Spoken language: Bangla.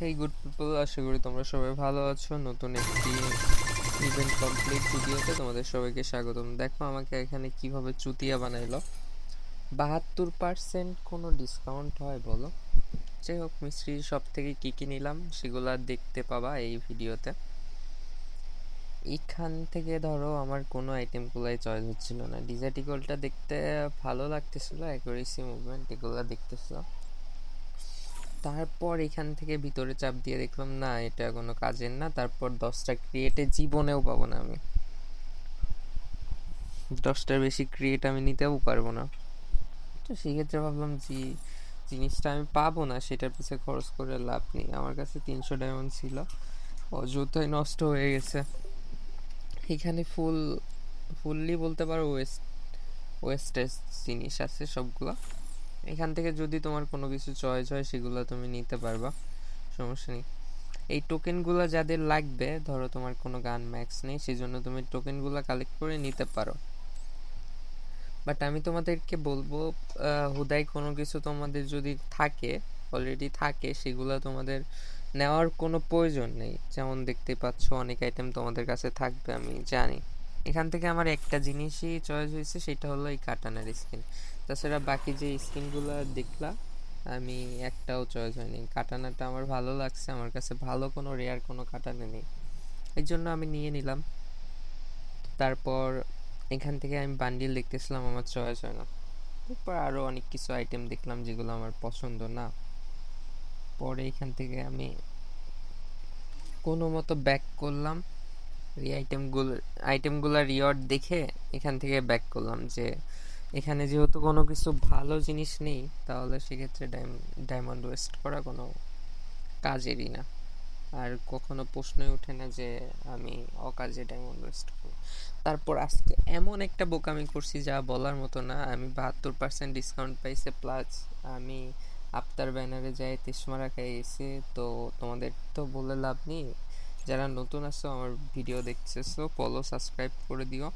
হেই গুড পিপল, আশা করি তোমরা সবাই ভালো আছো। নতুন একটি ইভেন্ট কমপ্লিট ভিডিওতে তোমাদের সবাইকে স্বাগতম। দেখো আমাকে এখানে কিভাবে চুতিয়া বানাইলো। 72% কোনো ডিসকাউন্ট হয় বলো? যাই হোক, মিস্ত্রি সব থেকে কী কী নিলাম সেগুলো দেখতে পাবা এই ভিডিওতে। এখান থেকে ধরো আমার কোনো আইটেমগুলাই চয়েস হচ্ছিল না। ডিজার্টিকলটা দেখতে ভালো লাগতেছিল, অ্যাকুরেসি মুভমেন্ট এগুলো দেখতেছিল। তারপর এখান থেকে ভিতরে চাপ দিয়ে দেখলাম না, এটা কোনো কাজের না। তারপর 10টা ক্রিয়েটে জীবনেও পাবো না আমি, 10টার বেশি ক্রিয়েট আমি নিতেও পারবো না। তো সেক্ষেত্রে ভাবলাম যে জিনিসটা আমি পাবো না, সেটার পিছনে খরচ করে লাভ নেই। আমার কাছে 300 ডায়মন্ড ছিল, অযথাই নষ্ট হয়ে গেছে। এখানে ফুললি বলতে পারো ওয়েস্টেজ জিনিস আছে সবগুলো। এখান থেকে যদি তোমার কোনো কিছু চয়েস হয় সেগুলো তুমি নিতে পারবা, সমস্যা নেই। এই টোকেনগুলো যাদের লাগবে, ধরো তোমার কোনো গান ম্যাক্স নেই, সেই জন্য তুমি টোকেনগুলো কালেক্ট করে নিতে পারো। বাট আমি তোমাদেরকে বলবো, হুদাই কোনো কিছু তোমাদের যদি থাকে, অলরেডি থাকে, সেগুলো তোমাদের নেওয়ার কোনো প্রয়োজন নেই। যেমন দেখতে পাচ্ছ অনেক আইটেম তোমাদের কাছে থাকবে, আমি জানি। এখান থেকে আমার একটা জিনিসই চয়েস হয়েছে, সেটা হলো এই কাটানার স্কিন। তাছাড়া বাকি যে স্কিনগুলো দেখলা, আমি একটাও চয়েস হয়নি। কাটানাটা আমার ভালো লাগছে, আমার কাছে ভালো কোনো রেয়ার কোনো কাটানা নেই, এই জন্য আমি নিয়ে নিলাম। তারপর এখান থেকে আমি বান্ডিল দেখতেছিলাম, আমার চয়েস হয় না। তারপর আরও অনেক কিছু আইটেম দেখলাম যেগুলো আমার পছন্দ না। পরে এখান থেকে আমি কোনো মতো ব্যাক করলাম। এই আইটেমগুলো রিওয়ার্ড দেখে এখান থেকে ব্যাক করলাম, যে এখানে যেহেতু কোনো কিছু ভালো জিনিস নেই, তাহলে সেক্ষেত্রে ডায়মন্ড ওয়েস্ট করা কোনো কাজেরই না। আর কখনো প্রশ্নই ওঠে না যে আমি অকাজে ডায়মন্ড ওয়েস্ট করব। তারপর আজকে এমন একটা বোকামি করছি যা বলার মতো না। আমি 72% ডিসকাউন্ট পাইছে, প্লাস আমি আফতার ব্যানারে যাই তেশমারা খাই গেছি। তো তোমাদের তো বলে লাভ নেই, যারা নতুন আছো আমার ভিডিও দেখতেছো, ফলো সাবস্ক্রাইব করে দিও।